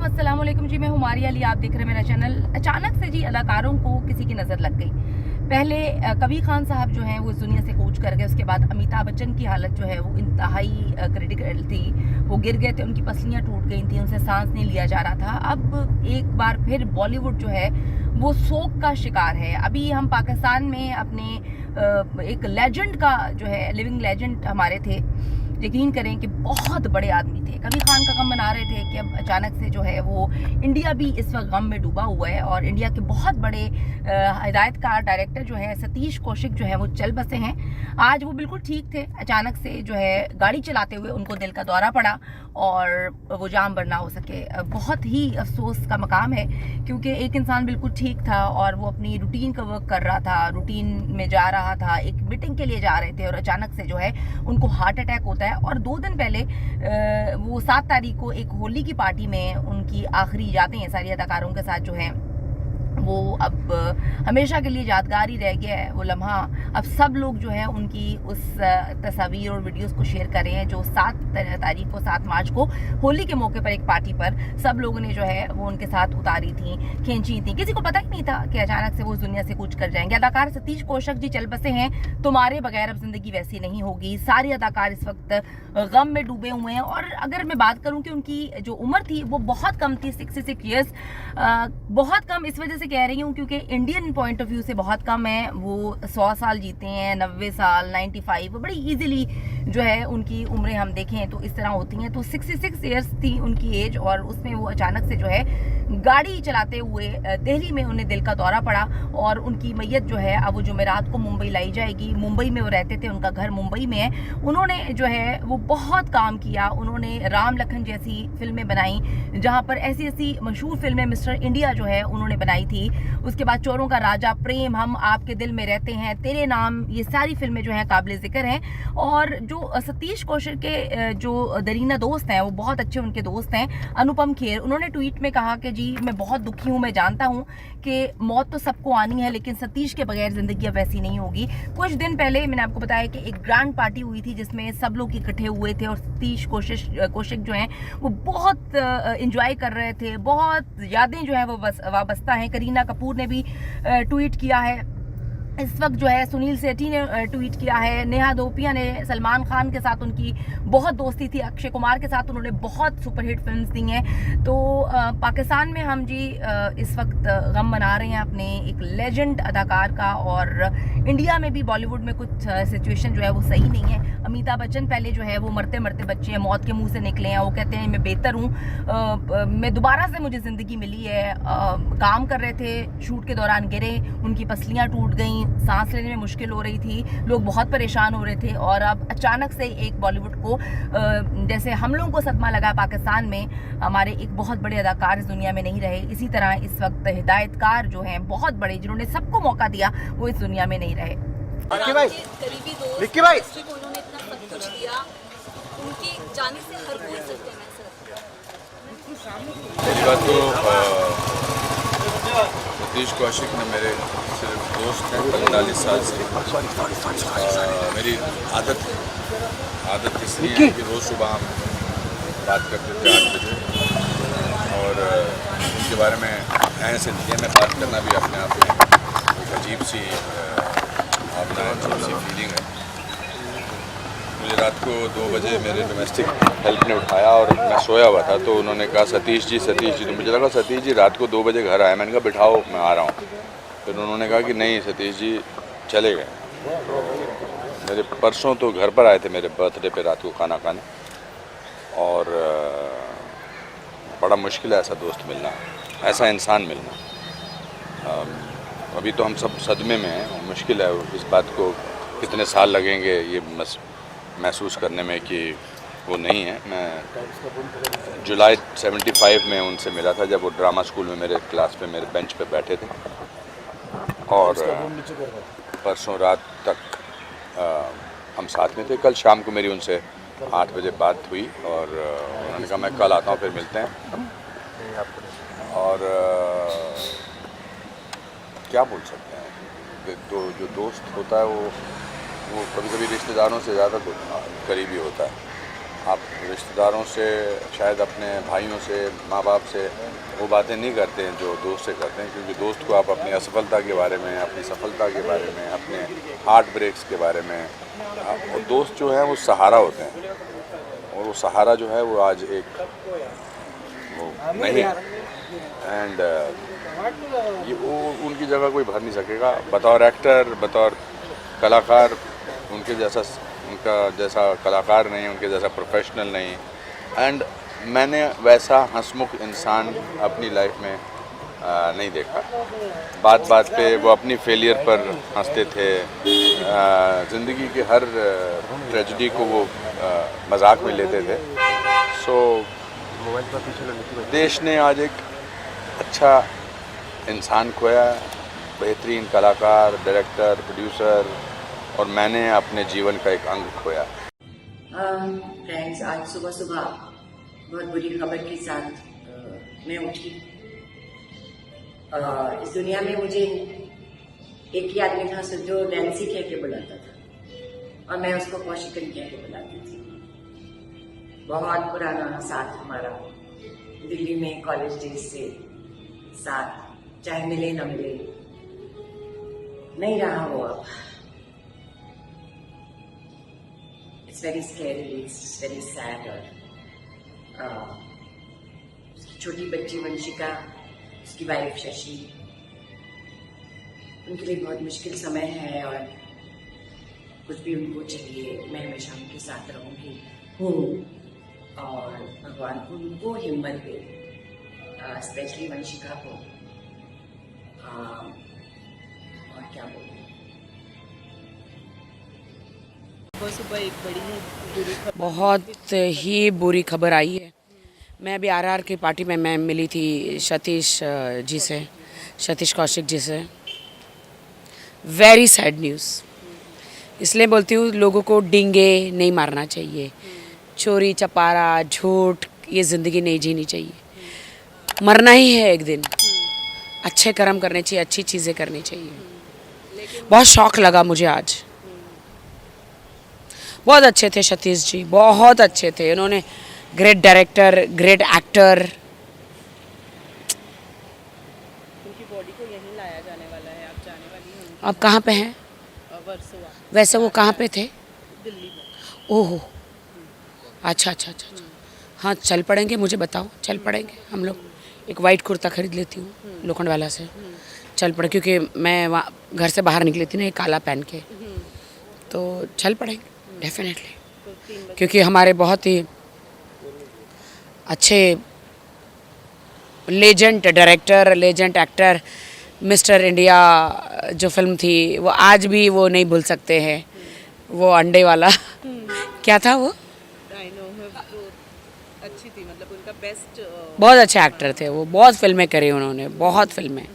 अस्सलाम वालेकुम जी, मैं हूँ मारिया अली। आप देख रहे हैं मेरा चैनल। अचानक से जी अदाकारों को किसी की नज़र लग गई। पहले कबीर खान साहब जो हैं वो इस दुनिया से कूच कर गए। उसके बाद अमिताभ बच्चन की हालत जो है वो इंतहाई क्रिटिकल थी। वो गिर गए थे, उनकी पसलियाँ टूट गई थी, उनसे सांस नहीं लिया जा रहा था। अब एक बार फिर बॉलीवुड जो है वो शोक का शिकार है। अभी हम पाकिस्तान में अपने एक लेजेंड का जो है, लिविंग लेजेंड हमारे थे, यकीन करें कि बहुत बड़े आदमी थे, कबीर खान का गम मना रहे थे कि अब अचानक से जो है वो इंडिया भी इस वक्त गम में डूबा हुआ है। और इंडिया के बहुत बड़े हिदायतकार डायरेक्टर जो है सतीश कौशिक जो है वो चल बसे हैं। आज वो बिल्कुल ठीक थे, अचानक से जो है गाड़ी चलाते हुए उनको दिल का दौरा पड़ा और वो जाम पर ना हो सके। बहुत ही अफसोस का मकाम है, क्योंकि एक इंसान बिल्कुल ठीक था और वो अपनी रूटीन का वर्क कर रहा था, रूटीन में जा रहा था, एक मीटिंग के लिए जा रहे थे और अचानक से जो है उनको हार्ट अटैक होता है। और 2 दिन पहले वो 7 तारीख को एक होली की पार्टी में उनकी आखिरी यादें हैं सारी अदाकारों के साथ जो हैं वो अब हमेशा के लिए यादगार ही रह गया है वो लम्हा। अब सब लोग जो है उनकी उस तस्वीर और वीडियोस को शेयर कर रहे हैं जो 7 तारीख को, 7 मार्च को होली के मौके पर एक पार्टी पर सब लोगों ने जो है वो उनके साथ उतारी थी, खींची थी। किसी को पता ही नहीं था कि अचानक से वो इस दुनिया से कूच कर जाएंगे। अदाकार सतीश कौशिक जी चल बसे हैं। तुम्हारे बगैर अब जिंदगी वैसी नहीं होगी। सारे अदाकार इस वक्त गम में डूबे हुए हैं। और अगर मैं बात करूं कि उनकी जो उम्र थी वो बहुत कम थी, 66 ईयर्स, बहुत कम इस वजह से कह रही हूँ क्योंकि इंडियन पॉइंट ऑफ व्यू से बहुत कम है। वो 100 साल जीते हैं, 90 साल, 95, बड़ी इजीली जो है उनकी उम्रें हम देखें तो इस तरह होती हैं। तो 66 ईयर्स थी उनकी एज और उसमें वो अचानक से जो है गाड़ी चलाते हुए दिल्ली में उन्हें दिल का दौरा पड़ा और उनकी मैयत जो है अब वो जुमेरात को मुंबई लाई जाएगी। मुंबई में वो रहते थे, उनका घर मुंबई में है। उन्होंने जो है वो बहुत काम किया। उन्होंने राम लखन जैसी फिल्में बनाई, जहाँ पर ऐसी ऐसी मशहूर फिल्में, मिस्टर इंडिया जो है उन्होंने बनाई थी। उसके बाद चोरों का राजा, प्रेम, हम आपके दिल में रहते हैं, तेरे नाम, ये सारी फिल्में जो हैं काबिल जिक्र हैं। और जो सतीश कौशिक के जो दरीना दोस्त हैं वो बहुत अच्छे उनके दोस्त हैं, अनुपम खेर, उन्होंने ट्वीट में कहा कि जी मैं बहुत दुखी हूँ, मैं जानता हूँ कि मौत तो सबको आनी है लेकिन सतीश के बगैर जिंदगी अब वैसी नहीं होगी। कुछ दिन पहले मैंने आपको बताया कि एक ग्रैंड पार्टी हुई थी जिसमें सब लोग इकट्ठे हुए थे और सतीश कौशिक जो हैं वो बहुत इंजॉय कर रहे थे। बहुत यादें जो हैं वो वाबस्ता हैं। करीना कपूर ने भी ट्वीट किया है। इस वक्त जो है सुनील सेठी ने ट्वीट किया है। नेहा धोपिया ने, सलमान खान के साथ उनकी बहुत दोस्ती थी, अक्षय कुमार के साथ उन्होंने बहुत सुपरहिट फिल्म्स दी हैं। तो पाकिस्तान में हम जी इस वक्त गम मना रहे हैं अपने एक लेजेंड अदाकार का। और इंडिया में भी बॉलीवुड में कुछ सिचुएशन जो है वो सही नहीं है। अमिताभ बच्चन पहले जो है वो मरते मरते बच्चे हैं, मौत के मुंह से निकले हैं। वो कहते हैं मैं बेहतर हूँ, मैं दोबारा से मुझे ज़िंदगी मिली है। काम कर रहे थे, शूट के दौरान गिरे, उनकी पसलियाँ टूट गई, सांस लेने में मुश्किल हो रही थी, लोग बहुत परेशान हो रहे थे। और अब अचानक से एक बॉलीवुड को जैसे हम लोगों को सदमा लगा पाकिस्तान में, हमारे एक बहुत बड़े अदाकार इस दुनिया में नहीं रहे, इसी तरह इस वक्त हिदायतकार जो हैं बहुत बड़े, जिन्होंने सबको मौका दिया, वो इस दुनिया में नहीं रहे। विक्की भाई को उन्होंने इतना सब कुछ दिया, उनके जाने से हर कोई सत्य में सतीश कौशिक ने मेरे सिर्फ दोस्त हैं 45 साल से। मेरी आदत इसलिए है कि रोज़ सुबह हम बात करते थे 8 बजे और उनके बारे में ऐसे लिए में बात करना भी अपने आप में एक अजीब सी भावना है, अजीब सी फीलिंग है। मुझे रात को 2 बजे मेरे डोमेस्टिक हेल्प ने उठाया और मैं सोया हुआ था, तो उन्होंने कहा सतीश जी। तो मुझे लगा सतीश जी रात को 2 बजे घर आए। मैंने कहा बिठाओ मैं आ रहा हूँ। फिर उन्होंने कहा कि नहीं सतीश जी चले गए। तो मेरे परसों तो घर पर आए थे मेरे बर्थडे पे रात को खाना खाने। और बड़ा मुश्किल है ऐसा दोस्त मिलना, ऐसा इंसान मिलना। अभी तो हम सब सदमे में हैं, मुश्किल है इस बात को कितने साल लगेंगे ये महसूस करने में कि वो नहीं है। मैं जुलाई 75 में उनसे मिला था जब वो ड्रामा स्कूल में मेरे क्लास पे मेरे बेंच पे बैठे थे। और परसों रात तक हम साथ में थे। कल शाम को मेरी उनसे 8 बजे बात हुई और उन्होंने कहा मैं कल आता हूँ, फिर मिलते हैं। और क्या बोल सकते हैं, तो जो दोस्त होता है वो कभी कभी रिश्तेदारों से ज़्यादा करीबी होता है। आप रिश्तेदारों से, शायद अपने भाइयों से, माँ बाप से वो बातें नहीं करते हैं जो दोस्त से करते हैं, क्योंकि दोस्त को आप अपनी असफलता के बारे में, अपनी सफलता के बारे में, अपने हार्ट ब्रेक्स के बारे में, और दोस्त जो हैं वो सहारा होते हैं, और वो सहारा जो है वो आज एक वो नहीं है। एंड ये वो उनकी जगह कोई भर नहीं सकेगा बतौर एक्टर, बतौर कलाकार। उनका जैसा कलाकार नहीं, उनके जैसा प्रोफेशनल नहीं। एंड मैंने वैसा हंसमुख इंसान अपनी लाइफ में नहीं देखा। बात बात पे वो अपनी फेलियर पर हंसते थे, ज़िंदगी के हर ट्रेजेडी को वो मजाक में लेते थे। सो देश ने आज एक अच्छा इंसान खोया, बेहतरीन कलाकार, डायरेक्टर, प्रोड्यूसर, और मैंने अपने जीवन का एक अंग खोया। फ्रेंड्स, आज सुबह सुबह बहुत बुरी खबर के साथ मैं उठी। इस दुनिया में मुझे एक ही आदमी था जो नैन्सी कह के बुलाता था, और मैं उसको कौशिकन कह के बुलाती थी। बहुत पुराना साथ हमारा, दिल्ली में कॉलेज डेज से साथ, चाहे मिले न मिले, नहीं रहा वो अब। It's very scary, it's very sad। और उसकी छोटी बच्ची वंशिका, उसकी वाइफ शशि, उनके लिए बहुत मुश्किल समय है, और कुछ भी उनको चाहिए मैं हमेशा उनके साथ रहूँगी हूँ, और भगवान उनको हिम्मत दे, स्पेशली वंशिका को। और क्या बोलूँ, सुबह एक बड़ी ही बुरी खबर, बहुत ही बुरी खबर आई है। मैं अभी आरआर की पार्टी में मैं मिली थी सतीश जी से, सतीश कौशिक जी से। Very sad news. इसलिए बोलती हूँ लोगों को डींगे नहीं मारना चाहिए, चोरी चपारा झूठ ये ज़िंदगी नहीं जीनी चाहिए। मरना ही है एक दिन, अच्छे कर्म करने चाहिए, अच्छी चीज़ें करनी चाहिए। बहुत शौक लगा मुझे आज। बहुत अच्छे थे सतीश जी, बहुत अच्छे थे। उन्होंने ग्रेट डायरेक्टर, ग्रेट एक्टर। उनकी बॉडी को यहीं लाया जाने वाला है, आप जाने वाली हैं अब कहाँ पे हैं? वर्सोवा, वैसे वो कहाँ पे थे? दिल्ली में। ओहो, अच्छा अच्छा अच्छा अच्छा। हाँ, चल पड़ेंगे, मुझे बताओ, चल पड़ेंगे हम लोग। एक वाइट कुर्ता खरीद लेती हूँ लोखंड वाला से, चल पड़े, क्योंकि मैं वहाँ घर से बाहर निकली थी ना, ये काला पहन के, तो चल पड़ेंगे डेफिनेटली। क्योंकि हमारे बहुत ही अच्छे legend director, legend actor, mister India जो फिल्म थी, वो आज भी वो नहीं भूल सकते हैं। वो अंडे वाला क्या था वो? आई नो, वो अच्छी थी, मतलब उनका बेस्ट। बहुत अच्छे एक्टर थे वो, बहुत फिल्में करी उन्होंने, बहुत फिल्में।